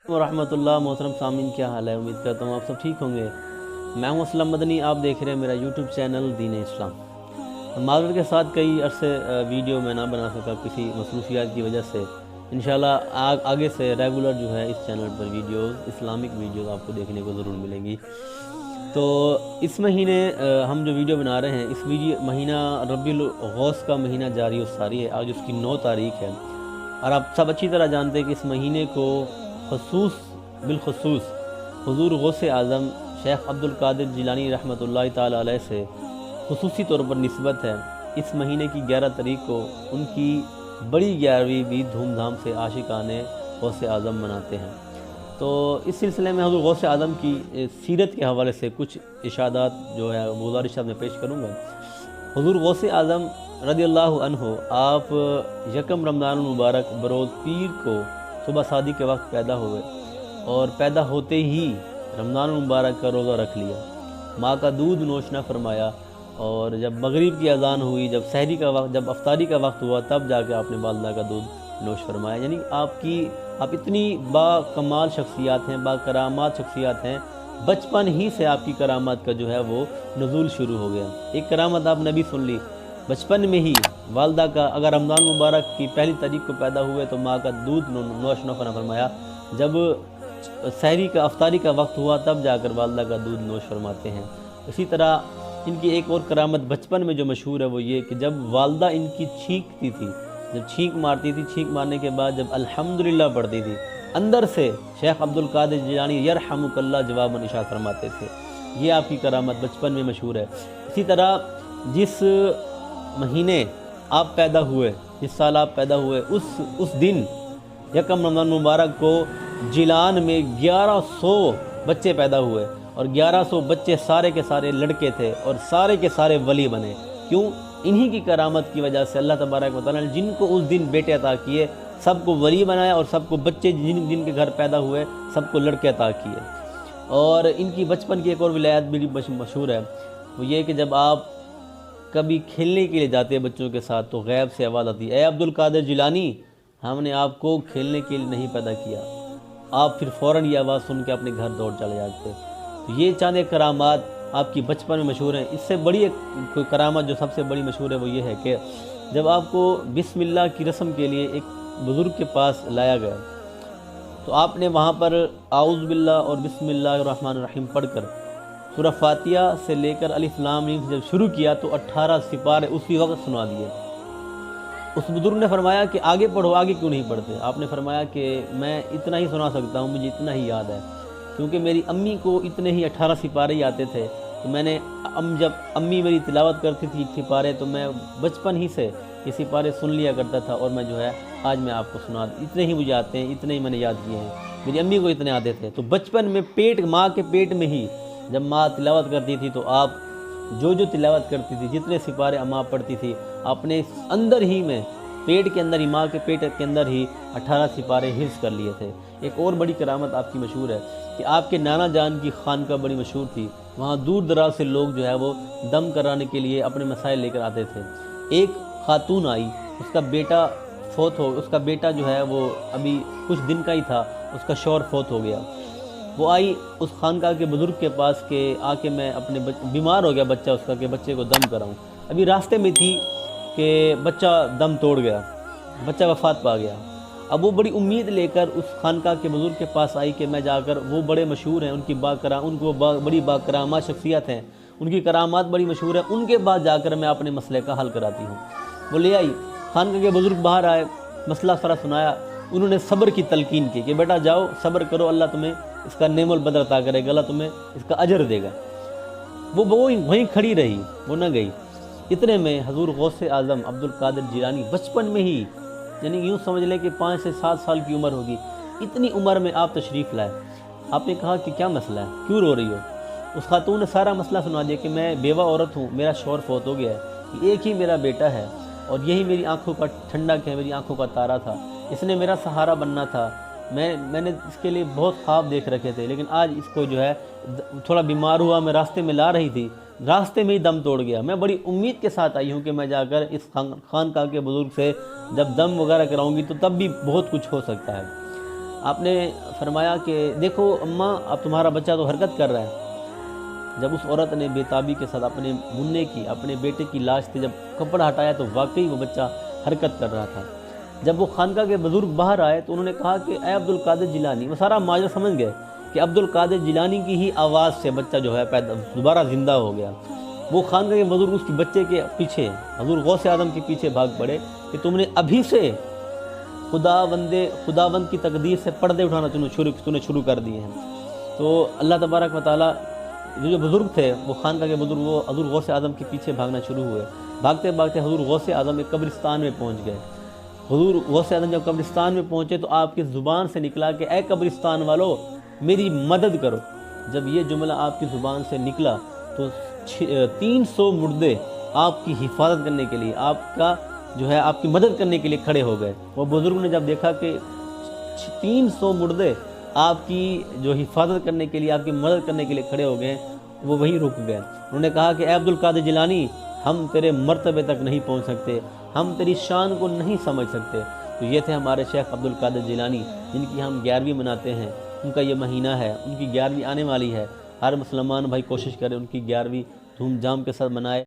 ورحمۃ اللہ محترم سامعین، کیا حال ہے؟ امید کرتا ہوں آپ سب ٹھیک ہوں گے۔ میں ہوں اسلم مدنی، آپ دیکھ رہے ہیں میرا یوٹیوب چینل دین اسلام۔ معذرت کے ساتھ کئی عرصے ویڈیو میں نہ بنا سکا کسی مصروفیات کی وجہ سے۔ انشاءاللہ آگے سے ریگولر جو ہے اس چینل پر ویڈیوز، اسلامک ویڈیوز آپ کو دیکھنے کو ضرور ملیں گی۔ تو اس مہینے ہم جو ویڈیو بنا رہے ہیں، اس مہینہ ربیع الاغوث کا مہینہ جاری و ساری ہے۔ آج اس کی 9 تاریخ ہے، اور آپ سب اچھی طرح جانتے ہیں کہ اس مہینے کو بالخصوص حضور غوث اعظم شیخ عبد القادر جیلانی رحمۃ اللہ تعالیٰ علیہ سے خصوصی طور پر نسبت ہے۔ اس مہینے کی 11 تاریخ کو ان کی بڑی 11ویں بھی دھوم دھام سے عاشقان غوث اعظم مناتے ہیں۔ تو اس سلسلے میں حضور غوث اعظم کی سیرت کے حوالے سے کچھ اشارات جو ہے گزارشات میں پیش کروں گا۔ حضور غوث اعظم رضی اللہ عنہ آپ یکم رمضان المبارک بروز پیر کو صبح صادق کے وقت پیدا ہوئے، اور پیدا ہوتے ہی رمضان المبارک کا روزہ رکھ لیا، ماں کا دودھ نوش نہ فرمایا، اور جب مغرب کی اذان ہوئی، جب سحری کا وقت، جب افطاری کا وقت ہوا، تب جا کے آپ نے والدہ کا دودھ نوش فرمایا۔ یعنی آپ اتنی با کمال شخصیات ہیں، با کرامات شخصیات ہیں، بچپن ہی سے آپ کی کرامات کا جو ہے وہ نزول شروع ہو گیا۔ ایک کرامت آپ نے بھی سن لی، بچپن میں ہی والدہ کا، اگر رمضان مبارک کی 1 تاریخ کو پیدا ہوئے تو ماں کا دودھ نوش نہ فرمایا، جب سحری کا افطاری کا وقت ہوا تب جا کر والدہ کا دودھ نوش فرماتے ہیں۔ اسی طرح ان کی ایک اور کرامت بچپن میں جو مشہور ہے وہ یہ کہ جب والدہ ان کی چھینکتی تھی، جب چھینک مارتی تھی، چھینک مارنے کے بعد جب الحمدللہ پڑھتی تھی، اندر سے شیخ عبد القادر جیلانی یرحمک اللہ جواب ارشاد فرماتے تھے۔ یہ آپ کی کرامت بچپن میں مشہور ہے۔ اسی طرح جس مہینے آپ پیدا ہوئے، جس سال آپ پیدا ہوئے، اس دن یکم رمضان مبارک کو جیلان میں 1100 بچے پیدا ہوئے، اور 1100 بچے سارے کے سارے لڑکے تھے، اور سارے کے سارے ولی بنے۔ کیوں؟ انہی کی کرامت کی وجہ سے اللہ تبارک و تعالیٰ نے جن کو اس دن بیٹے عطا کیے سب کو ولی بنایا، اور سب کو بچے جن کے گھر پیدا ہوئے سب کو لڑکے عطا کیے۔ اور ان کی بچپن کی ایک اور ولایت بھی مشہور ہے، وہ یہ کہ جب آپ کبھی کھیلنے کے لیے جاتے ہیں بچوں کے ساتھ تو غیب سے آواز آتی ہے، اے عبد القادر جیلانی، ہم نے آپ کو کھیلنے کے لیے نہیں پیدا کیا۔ آپ پھر فوراً یہ آواز سن کے اپنے گھر دوڑ چلے جاتے۔ تو یہ چاند کرامات آپ کی بچپن میں مشہور ہیں۔ اس سے بڑی ایک کوئی کرامت جو سب سے بڑی مشہور ہے وہ یہ ہے کہ جب آپ کو بسم اللہ کی رسم کے لیے ایک بزرگ کے پاس لایا گیا تو آپ نے وہاں پر اعوذ باللہ اور بسم اللہ الرحمن الرحیم پڑھ کر سورہ فاتحہ سے لے کر الف لام میم جب شروع کیا تو 18 سپارے اسی وقت سنا دیے۔ اس بزرگ نے فرمایا کہ آگے پڑھو، آگے کیوں نہیں پڑھتے؟ آپ نے فرمایا کہ میں اتنا ہی سنا سکتا ہوں، مجھے اتنا ہی یاد ہے، کیونکہ میری امی کو اتنے ہی 18 سپارے ہی آتے تھے۔ تو میں نے جب امی میری تلاوت کرتی تھی سپارے تو میں بچپن ہی سے یہ سپارے سن لیا کرتا تھا، اور میں جو ہے آج میں آپ کو سنا اتنے ہی مجھے آتے ہیں، اتنے ہی میں نے یاد کیے ہیں۔ میری امی کو اتنے آتے تھے۔ تو بچپن میں ماں کے پیٹ میں ہی جب ماں تلاوت کرتی تھی تو آپ جو تلاوت کرتی تھی، جتنے سپارے ماں پڑھتی تھی، آپ نے اندر ہی میں پیٹ کے اندر ہی، ماں کے پیٹ کے اندر ہی 18 سپارے حفظ کر لیے تھے۔ ایک اور بڑی کرامت آپ کی مشہور ہے کہ آپ کے نانا جان کی خانقاہ بڑی مشہور تھی، وہاں دور دراز سے لوگ جو ہے وہ دم کرانے کے لیے اپنے مسائل لے کر آتے تھے۔ ایک خاتون آئی، اس کا بیٹا جو ہے وہ ابھی کچھ دن کا ہی تھا، اس کا شوہر فوت ہو گیا۔ وہ آئی اس خانقاہ کے بزرگ کے پاس کہ آ کے میں اپنے بیمار ہو گیا بچہ اس کا، کہ بچے کو دم کراؤں۔ ابھی راستے میں تھی کہ بچہ دم توڑ گیا، بچہ وفات پا گیا۔ اب وہ بڑی امید لے کر اس خانقاہ کے بزرگ کے پاس آئی کہ میں جا کر، وہ بڑے مشہور ہیں، ان کو بڑی باکرامات شخصیت ہیں، ان کی کرامات بڑی مشہور ہیں، ان کے بعد جا کر میں اپنے مسئلے کا حل کراتی ہوں۔ وہ لے آئی، خانقاہ کے بزرگ باہر آئے، مسئلہ سارا سنایا، انہوں نے صبر کی تلقین کی کہ بیٹا جاؤ صبر کرو، اللہ تمہیں اس کا نعم البدر عطا کرے گا، اللہ تمہیں اس کا اجر دے گا۔ وہ وہیں کھڑی رہی، وہ نہ گئی۔ اتنے میں حضور غوث اعظم عبد القادر جیلانی بچپن میں ہی، یعنی یوں سمجھ لیں کہ 5 سے 7 سال کی عمر ہوگی، اتنی عمر میں آپ تشریف لائے۔ آپ نے کہا کہ کیا مسئلہ ہے، کیوں رو رہی ہو؟ اس خاتون نے سارا مسئلہ سنا دیا کہ میں بیوہ عورت ہوں، میرا شوہر فوت ہو گیا ہے، ایک ہی میرا بیٹا ہے، اور یہی میری آنکھوں کا ٹھنڈک ہے، میری آنکھوں کا تارا تھا، اس نے میرا سہارا بننا تھا، میں نے اس کے لیے بہت خواب دیکھ رکھے تھے، لیکن آج اس کو جو ہے تھوڑا بیمار ہوا، میں راستے میں لا رہی تھی، راستے میں ہی دم توڑ گیا۔ میں بڑی امید کے ساتھ آئی ہوں کہ میں جا کر اس خانقاہ کے بزرگ سے جب دم وغیرہ کراؤں گی تو تب بھی بہت کچھ ہو سکتا ہے۔ آپ نے فرمایا کہ دیکھو اماں اب تمہارا بچہ تو حرکت کر رہا ہے۔ جب اس عورت نے بے تابی کے ساتھ اپنے منع کی، اپنے بیٹے کی لاش سے جب کپڑا ہٹایا تو واقعی وہ بچہ حرکت کر رہا تھا۔ جب وہ خانقاہ کے بزرگ باہر آئے تو انہوں نے کہا کہ اے عبد القادر جیلانی، وہ سارا ماجرا سمجھ گئے کہ عبد القادر جیلانی کی ہی آواز سے بچہ جو ہے دوبارہ زندہ ہو گیا۔ وہ خانقاہ کے بزرگ اس کے بچے کے پیچھے، حضور غوث اعظم کے پیچھے بھاگ پڑے کہ تم نے ابھی سے خداوند کی تقدیر سے پردے اٹھانا تو نے شروع کر دیے ہیں۔ تو اللہ تبارک و تعالیٰ جو بزرگ تھے وہ خانقاہ کے بزرگ، وہ حضور غوث اعظم کے پیچھے بھاگنا شروع ہوئے۔ بھاگتے بھاگتے حضور غوث اعظم ایک قبرستان میں پہنچ گئے۔ حضور غوث اعظم جب قبرستان میں پہنچے تو آپ کی زبان سے نکلا کہ اے قبرستان والو میری مدد کرو۔ جب یہ جملہ آپ کی زبان سے نکلا تو 300 مردے آپ کی حفاظت کرنے کے لیے، آپ کی مدد کرنے کے لیے کھڑے ہو گئے۔ وہ بزرگ نے جب دیکھا کہ 300 مردے آپ کی جو حفاظت کرنے کے لیے، آپ کی مدد کرنے کے لیے کھڑے ہو گئے، وہ وہیں رک گئے۔ انہوں نے کہا کہ اے عبد القادر جیلانی، ہم تیرے مرتبے تک نہیں پہنچ سکتے، ہم تیری شان کو نہیں سمجھ سکتے۔ تو یہ تھے ہمارے شیخ عبد القادر جیلانی، جن کی ہم 11ویں مناتے ہیں۔ ان کا یہ مہینہ ہے، ان کی 11ویں آنے والی ہے۔ ہر مسلمان بھائی کوشش کرے ان کی 11ویں دھوم دھام کے ساتھ منائے۔